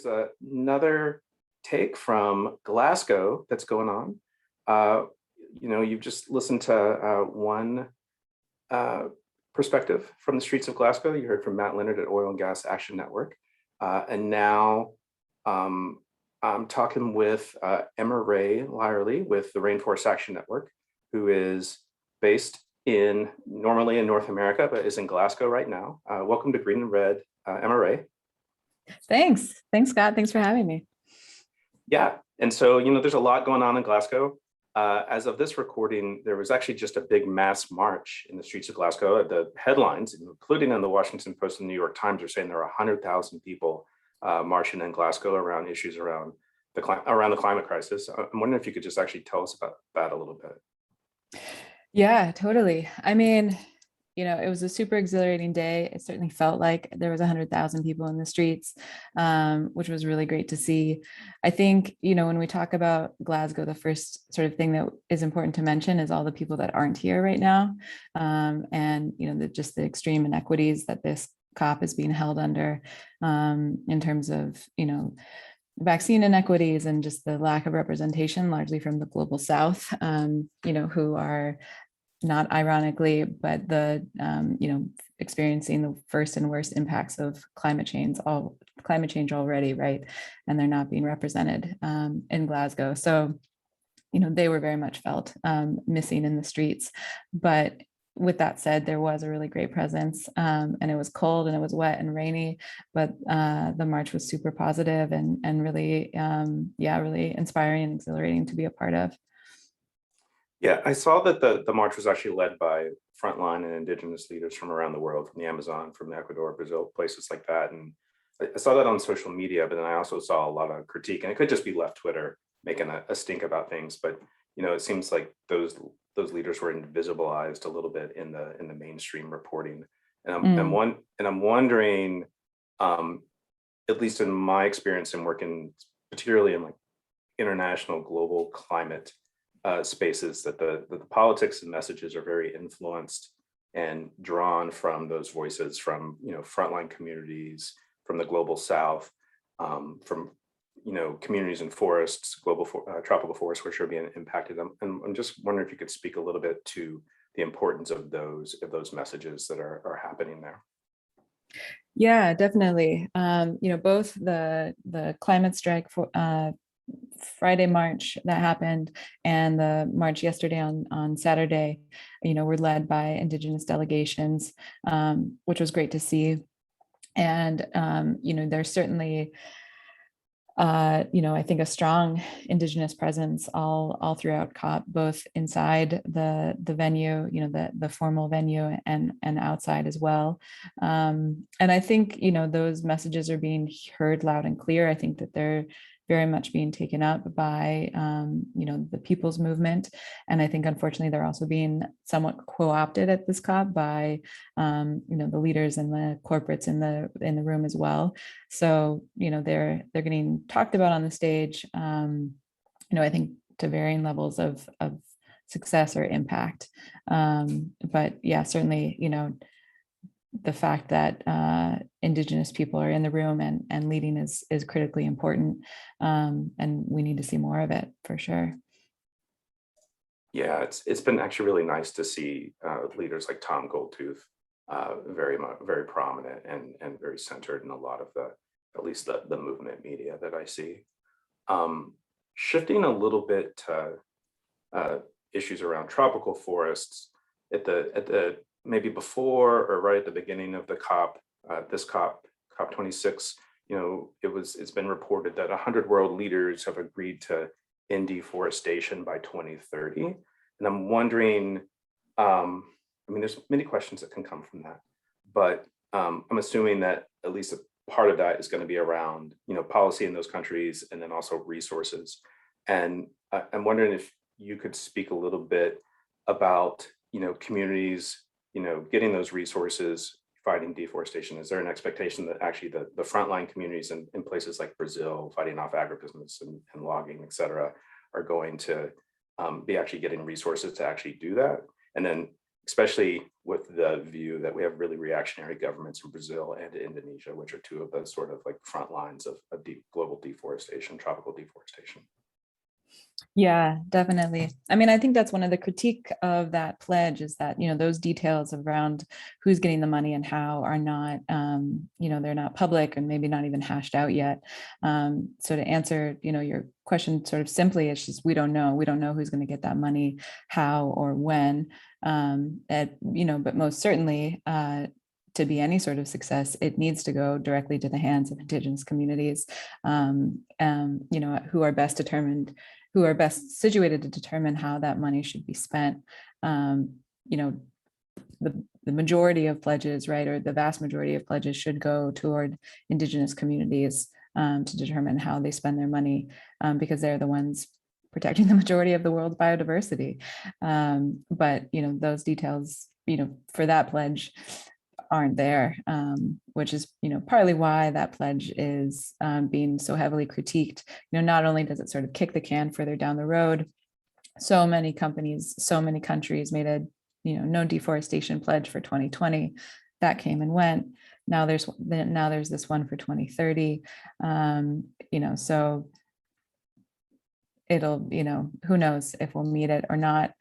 There's another take from Glasgow that's going on. You've just listened to one perspective from the streets of Glasgow. You heard from Matt Leonard at Oil and Gas Action Network. And now I'm talking with Emma Rae Lierley with the Rainforest Action Network, who is based normally in North America, but is in Glasgow right now. Welcome to Green and Red, Emma Rae. Thanks, Scott. Thanks for having me. Yeah, and so, there's a lot going on in Glasgow. As of this recording, there was actually just a big mass march in the streets of Glasgow. The headlines, including in the Washington Post and the New York Times, are saying there are 100,000 people marching in Glasgow around issues around the climate crisis. I'm wondering if you could just actually tell us about that a little bit. Yeah, totally. I mean, it was a super exhilarating day. It certainly felt like there was 100,000 people in the streets, which was really great to see. I think, when we talk about Glasgow, the first sort of thing that is important to mention is all the people that aren't here right now. And, just the extreme inequities that this COP is being held under in terms of, vaccine inequities and just the lack of representation, largely from the global South, who are not ironically, but experiencing the first and worst impacts of climate change already, right? And they're not being represented in Glasgow. So, they were very much felt missing in the streets. But with that said, there was a really great presence, and it was cold and it was wet and rainy, but the march was super positive and really, really inspiring and exhilarating to be a part of. Yeah, I saw that the march was actually led by frontline and Indigenous leaders from around the world, from the Amazon, from Ecuador, Brazil, places like that. And I saw that on social media, but then I also saw a lot of critique, and it could just be left Twitter making a stink about things. But it seems like those leaders were invisibilized a little bit in the mainstream reporting. And I'm wondering, at least in my experience in working, particularly in like international global climate spaces, that the politics and messages are very influenced and drawn from those voices from frontline communities, from the global South, from communities in forests, tropical forests, which are being impacted. And I'm just wondering if you could speak a little bit to the importance of those messages that are happening there. Yeah, definitely. Both the climate strike for Friday march that happened and the march yesterday on Saturday, were led by Indigenous delegations, which was great to see. And, there's certainly, I think a strong Indigenous presence all throughout COP, both inside the venue, the formal venue and outside as well. And I think, those messages are being heard loud and clear. I think that they're very much being taken up by, the people's movement. And I think, unfortunately, they're also being somewhat co-opted at this COP by, the leaders and the corporates in the room as well. So, they're getting talked about on the stage, I think to varying levels of success or impact. But yeah, certainly, the fact that Indigenous people are in the room and leading is critically important, and we need to see more of it for sure. Yeah, it's been actually really nice to see leaders like Tom Goldtooth, very prominent and very centered in a lot of at least the movement media that I see. Shifting a little bit to issues around tropical forests, at the maybe before or right at the beginning of the COP, this COP26, it's been reported that 100 world leaders have agreed to end deforestation by 2030. And I'm wondering, there's many questions that can come from that, but I'm assuming that at least a part of that is going to be around, policy in those countries and then also resources. And I'm wondering if you could speak a little bit about, communities, getting those resources, fighting deforestation. Is there an expectation that actually the frontline communities in places like Brazil, fighting off agribusiness and logging, et cetera, are going to be actually getting resources to actually do that? And then especially with the view that we have really reactionary governments in Brazil and Indonesia, which are two of the sort of like front lines of global deforestation, tropical deforestation. Yeah, definitely. I mean, I think that's one of the critique of that pledge is that, those details around who's getting the money and how are not, they're not public and maybe not even hashed out yet. So to answer, your question sort of simply, it's just, we don't know. We don't know who's going to get that money, how or when. But most certainly, to be any sort of success, it needs to go directly to the hands of Indigenous communities, who are best determined, who are best situated to determine how that money should be spent. The majority of pledges, right, or the vast majority of pledges should go toward Indigenous communities to determine how they spend their money, because they're the ones protecting the majority of the world's biodiversity. But those details, for that pledge aren't there, which is partly why that pledge is being so heavily critiqued. Not only does it sort of kick the can further down the road, so many companies, so many countries made a no deforestation pledge for 2020 that came and went. Now there's this one for 2030. So it'll, who knows if we'll meet it or not.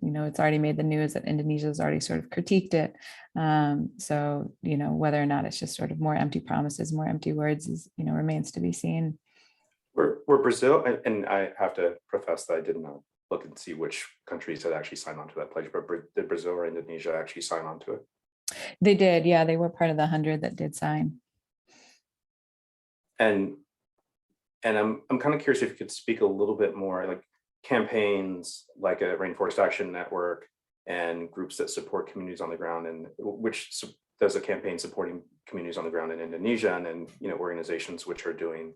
It's already made the news that Indonesia has already sort of critiqued it. So, whether or not it's just sort of more empty promises, more empty words is, remains to be seen. Were Brazil, and I have to profess that I did not look and see which countries had actually signed on to that pledge, but did Brazil or Indonesia actually sign on to it? They did, yeah, they were part of the 100 that did sign. And I'm kind of curious if you could speak a little bit more, like campaigns like a Rainforest Action Network and groups that support communities on the ground, and which does a campaign supporting communities on the ground in Indonesia, and then organizations which are doing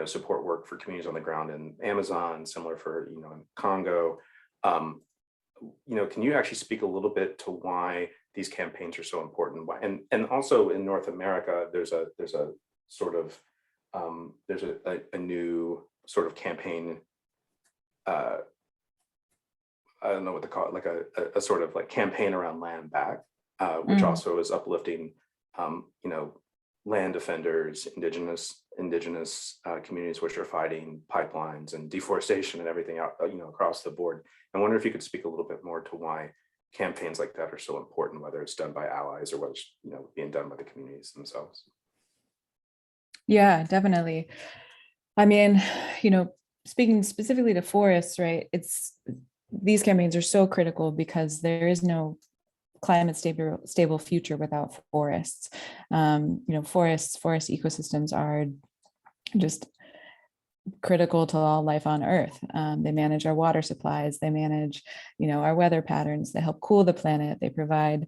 support work for communities on the ground in Amazon, similar for in Congo. Can you actually speak a little bit to why these campaigns are so important? And also in North America, there's a sort of there's a new sort of campaign. I don't know what to call it, like a sort of like campaign around land back, which also is uplifting, land defenders, indigenous communities which are fighting pipelines and deforestation and everything out, across the board. I wonder if you could speak a little bit more to why campaigns like that are so important, whether it's done by allies or whether it's being done by the communities themselves. Yeah, definitely. I mean, speaking specifically to forests, right? These campaigns are so critical because there is no climate stable future without forests. Forest ecosystems are just critical to all life on Earth. They manage our water supplies. They manage, our weather patterns. They help cool the planet. They provide,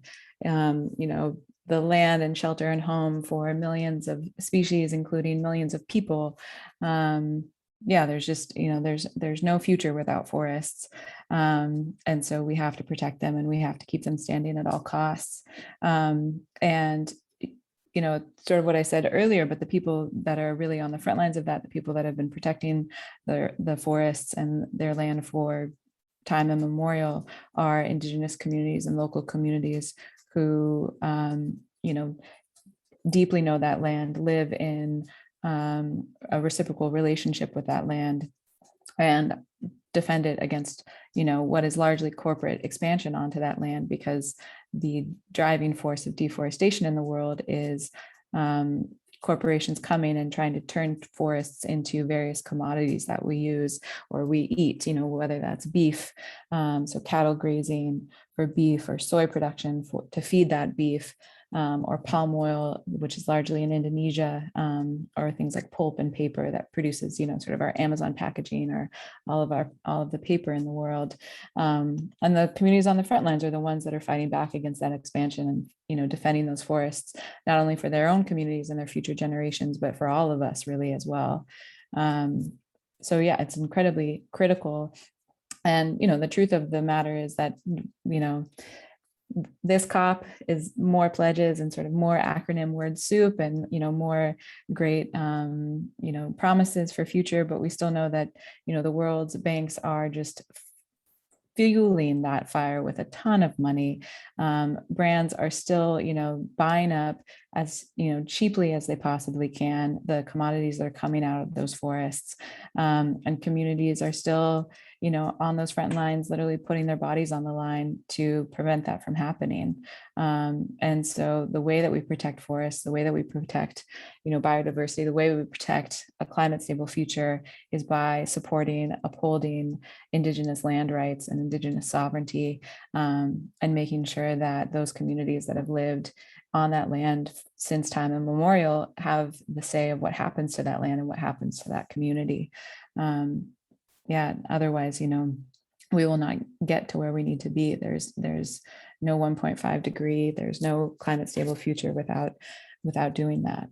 the land and shelter and home for millions of species, including millions of people. There's just, there's no future without forests. And so we have to protect them and we have to keep them standing at all costs. Sort of what I said earlier, but the people that are really on the front lines of that, the people that have been protecting the forests and their land for time immemorial are Indigenous communities and local communities who, deeply know that land, live in a reciprocal relationship with that land, and defend it against, what is largely corporate expansion onto that land, because the driving force of deforestation in the world is corporations coming and trying to turn forests into various commodities that we use or we eat, whether that's beef, so cattle grazing for beef, or soy production to feed that beef, or palm oil, which is largely in Indonesia, or things like pulp and paper that produces, sort of our Amazon packaging, or all of the paper in the world. And the communities on the front lines are the ones that are fighting back against that expansion and, defending those forests, not only for their own communities and their future generations, but for all of us really as well. So yeah, it's incredibly critical. And, the truth of the matter is that, this COP is more pledges and sort of more acronym word soup and, more great, promises for future, but we still know that, the world's banks are just fueling that fire with a ton of money. Brands are still, buying up as, cheaply as they possibly can the commodities that are coming out of those forests. And communities are still, on those front lines, literally putting their bodies on the line to prevent that from happening. And so the way that we protect forests, the way that we protect, biodiversity, the way we protect a climate stable future is by supporting, upholding Indigenous land rights and Indigenous sovereignty, and making sure that those communities that have lived on that land since time immemorial have the say of what happens to that land and what happens to that community. Otherwise, we will not get to where we need to be. There's no 1.5 degree, there's no climate stable future without doing that.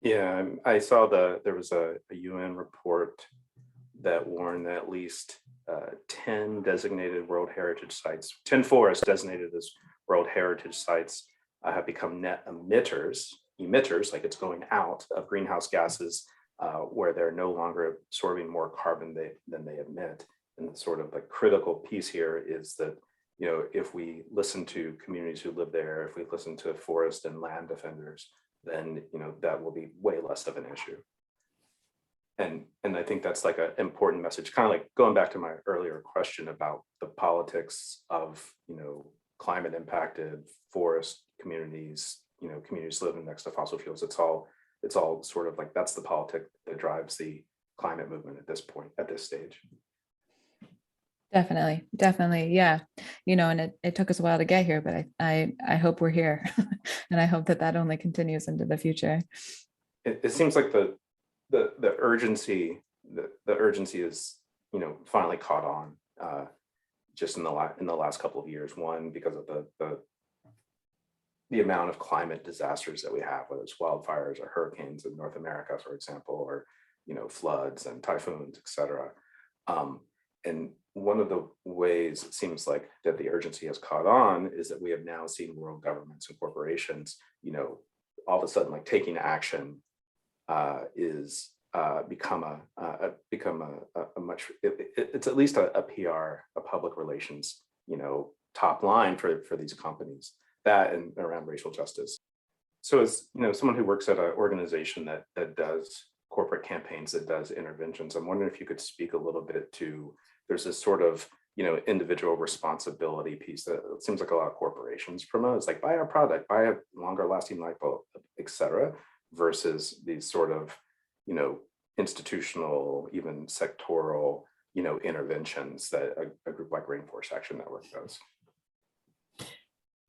Yeah, I saw there was a UN report that warned that at least 10 designated World Heritage Sites, 10 forests designated as World Heritage Sites have become net emitters, like it's going out of greenhouse gases, where they're no longer absorbing more carbon than they emit. And the sort of the critical piece here is that, if we listen to communities who live there, if we listen to forest and land defenders, then, that will be way less of an issue. And I think that's like an important message, kind of like going back to my earlier question about the politics of, climate impacted forest communities, communities living next to fossil fuels. It's all sort of like, that's the politic that drives the climate movement at this point, at this stage. Definitely. Yeah. And it took us a while to get here, but I hope we're here. And I hope that only continues into the future. It seems like the urgency is, finally caught on, just in the last couple of years. One, because of the amount of climate disasters that we have, whether it's wildfires or hurricanes in North America, for example, or floods and typhoons, et cetera. And one of the ways it seems like that the urgency has caught on is that we have now seen world governments and corporations, all of a sudden, like, taking action is become a much, it's at least a PR, a public relations, top line for these companies, that and around racial justice. So as someone who works at an organization that does corporate campaigns, that does interventions, I'm wondering if you could speak a little bit to, there's this sort of individual responsibility piece that it seems like a lot of corporations promote. It's like, buy our product, buy a longer lasting life bulb, et cetera, versus these sort of institutional, even sectoral interventions that a group like Rainforest Action Network does.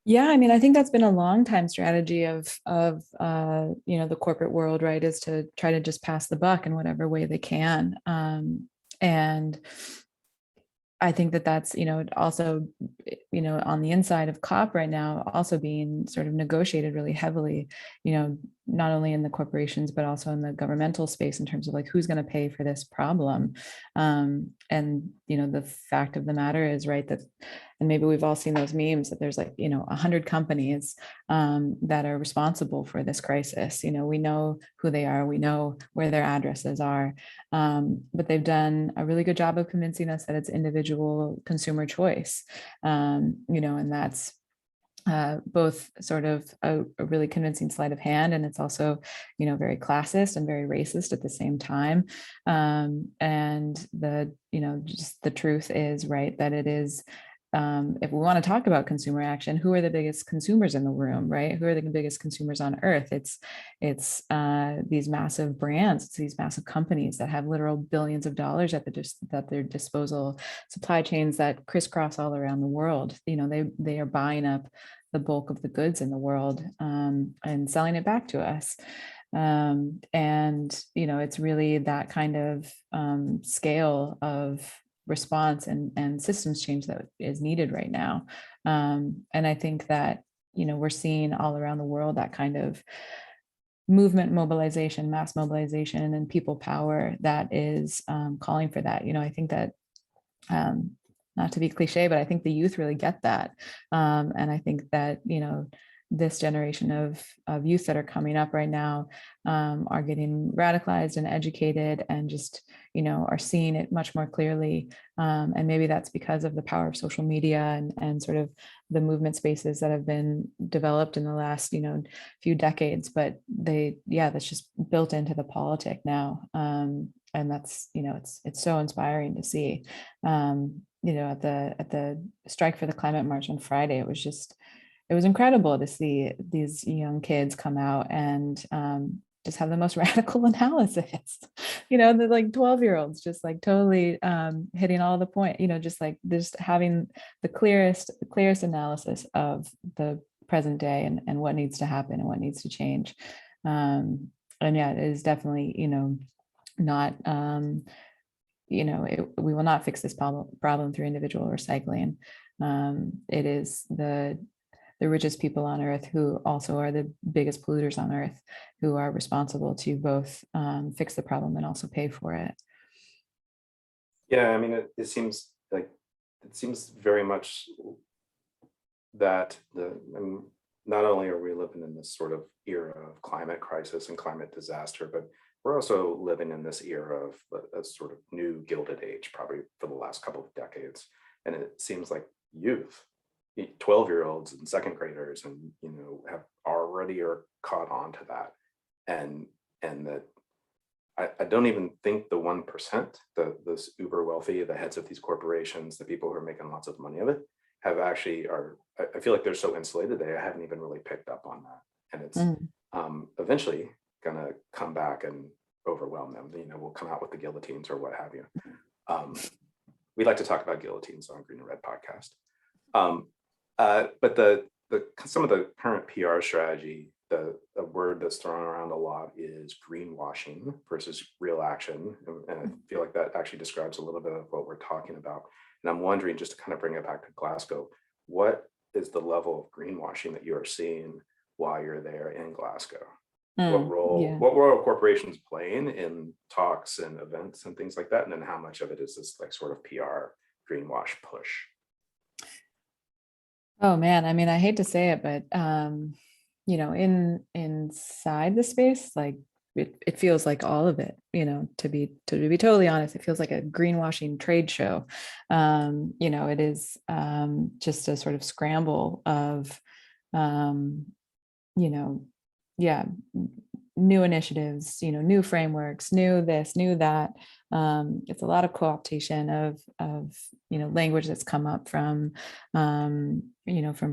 Yeah, I mean, I think that's been a long time strategy of the corporate world, right? Is to try to just pass the buck in whatever way they can. And I think that's, also, on the inside of COP right now, also being sort of negotiated really heavily, not only in the corporations, but also in the governmental space in terms of like, who's going to pay for this problem. And, the fact of the matter is, right, that, and maybe we've all seen those memes that there's like, 100 companies that are responsible for this crisis. We know who they are, we know where their addresses are, but they've done a really good job of convincing us that it's individual consumer choice, and that's both sort of a really convincing sleight of hand, and it's also, very classist and very racist at the same time. And just the truth is, right, that it is, if we want to talk about consumer action, who are the biggest consumers in the room, right? Who are the biggest consumers on earth? It's these massive brands, it's these massive companies that have literal billions of dollars at their disposal, supply chains that crisscross all around the world. They are buying up the bulk of the goods in the world, and selling it back to us. And it's really that kind of scale of response and systems change that is needed right now. And I think that, we're seeing all around the world that kind of movement mobilization, mass mobilization, and people power that is calling for that. I think that, not to be cliche, but I think the youth really get that. And I think that, this generation of youth that are coming up right now are getting radicalized and educated and just, are seeing it much more clearly. And maybe that's because of the power of social media and sort of the movement spaces that have been developed in the last, few decades, but that's just built into the politic now. And that's, it's so inspiring to see. At the Strike for the Climate March on Friday, it was incredible to see these young kids come out and just have the most radical analysis. They're like 12-year-olds, just like totally hitting all the point, just having the clearest analysis of the present day and what needs to happen and what needs to change. And yeah, it is definitely, not, we will not fix this problem through individual recycling. It is the richest people on earth, who also are the biggest polluters on earth, who are responsible to both fix the problem and also pay for it. Yeah, I mean, it seems very much that not only are we living in this sort of era of climate crisis and climate disaster, but we're also living in this era of a sort of new Gilded Age, probably for the last couple of decades. And it seems like youth, 12-year-olds and second graders, and have already are caught on to that, and that I don't even think the 1%, those uber wealthy, the heads of these corporations, the people who are making lots of money of it, have actually I feel like they're so insulated they haven't even really picked up on that, and it's eventually gonna come back and overwhelm them. We'll come out with the guillotines or what have you. We like to talk about guillotines on Green and Red podcast. But some of the current PR strategy, the word that's thrown around a lot is greenwashing versus real action. And I feel like that actually describes a little bit of what we're talking about. And I'm wondering, just to kind of bring it back to Glasgow, what is the level of greenwashing that you are seeing while you're there in Glasgow? What role are corporations playing in talks and events and things like that? And then how much of it is this like sort of PR greenwash push? Oh man, I mean, I hate to say it, but inside the space, like it feels like all of it, to be totally honest, it feels like a greenwashing trade show. It is just a sort of scramble of yeah, new initiatives, new frameworks, new this, new that. It's a lot of co-optation of language that's come up from from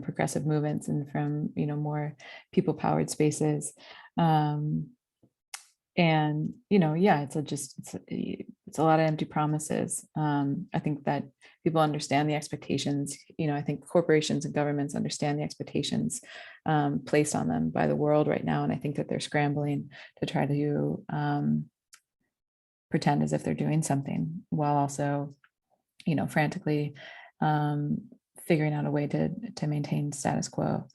progressive movements and from more people-powered spaces. And it's a lot of empty promises. I think that people understand the expectations. I think corporations and governments understand the expectations placed on them by the world right now, and I think that they're scrambling to try to pretend as if they're doing something while also frantically figuring out a way to maintain status quo.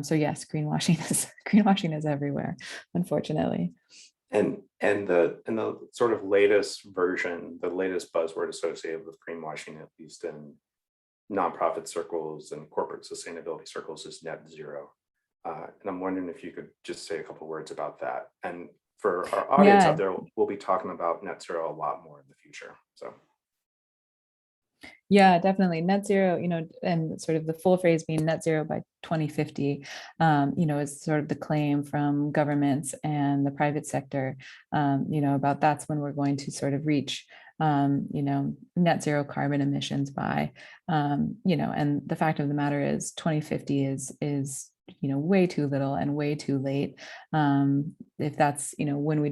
So yes, greenwashing is everywhere, unfortunately. And the sort of latest version, the latest buzzword associated with greenwashing, at least in nonprofit circles and corporate sustainability circles, is net zero. And I'm wondering if you could just say a couple of words about that. And for our audience out there, we'll be talking about net zero a lot more in the future. So. Yeah, definitely. Net zero, and sort of the full phrase being net zero by 2050, is sort of the claim from governments and the private sector, about that's when we're going to sort of reach, net zero carbon emissions by, and the fact of the matter is 2050 is way too little and way too late. If that's, when we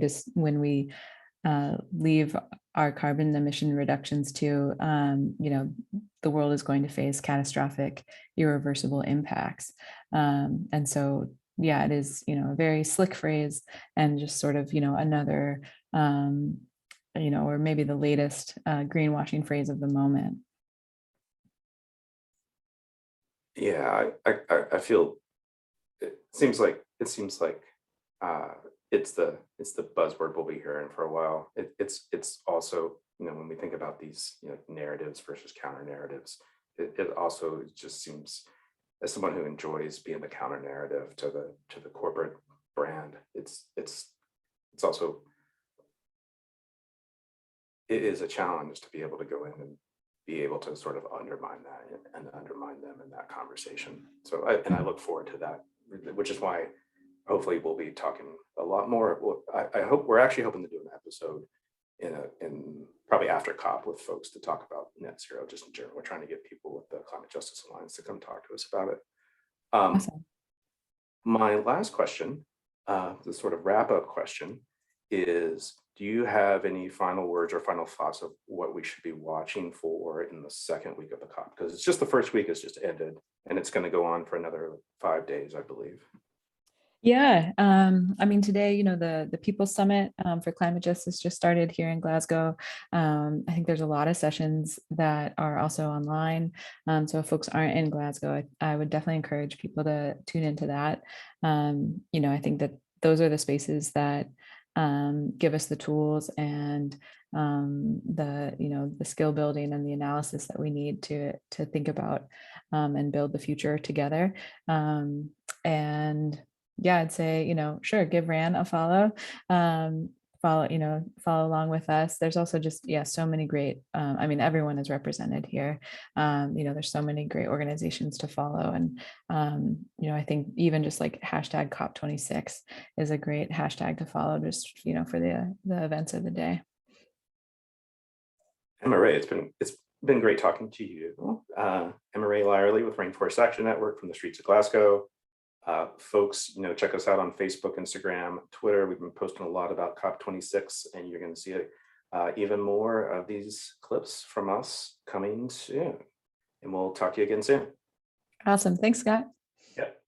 leave our carbon emission reductions to, the world is going to face catastrophic, irreversible impacts. And so, yeah, it is, a very slick phrase and just sort of, another, or maybe the latest greenwashing phrase of the moment. Yeah, I feel it seems like it's the buzzword we'll be hearing for a while. It's also, when we think about these narratives versus counter narratives, it also just seems as someone who enjoys being the counter narrative to the corporate brand, it's also, it is a challenge to be able to go in and be able to sort of undermine that and undermine them in that conversation. So I look forward to that, which is why hopefully we'll be talking a lot more. I hope we're actually hoping to do an episode in probably after COP with folks to talk about net zero just in general. We're trying to get people with the Climate Justice Alliance to come talk to us about it. Awesome. My last question, the sort of wrap up question is, do you have any final words or final thoughts of what we should be watching for in the second week of the COP? Because it's just the first week has just ended and it's going to go on for another 5 days, I believe. Yeah, I mean, today, you know, the People's Summit for Climate Justice just started here in Glasgow. I think there's a lot of sessions that are also online. So if folks aren't in Glasgow, I would definitely encourage people to tune into that. You know, I think that those are the spaces that give us the tools and the skill building and the analysis that we need to think about and build the future together. And yeah, I'd say, you know, sure, give Ran a follow. Follow along with us. There's also just, yeah, so many great, I mean, everyone is represented here. You know, there's so many great organizations to follow. And, you know, I think even just like hashtag COP26 is a great hashtag to follow just, you know, for the events of the day. Emma Rae, it's been great talking to you. Emma Rae Lierley with Rainforest Action Network from the streets of Glasgow. Folks, you know, check us out on Facebook, Instagram, Twitter. We've been posting a lot about COP26, and you're going to see even more of these clips from us coming soon. And we'll talk to you again soon. Awesome. Thanks, Scott. Yep.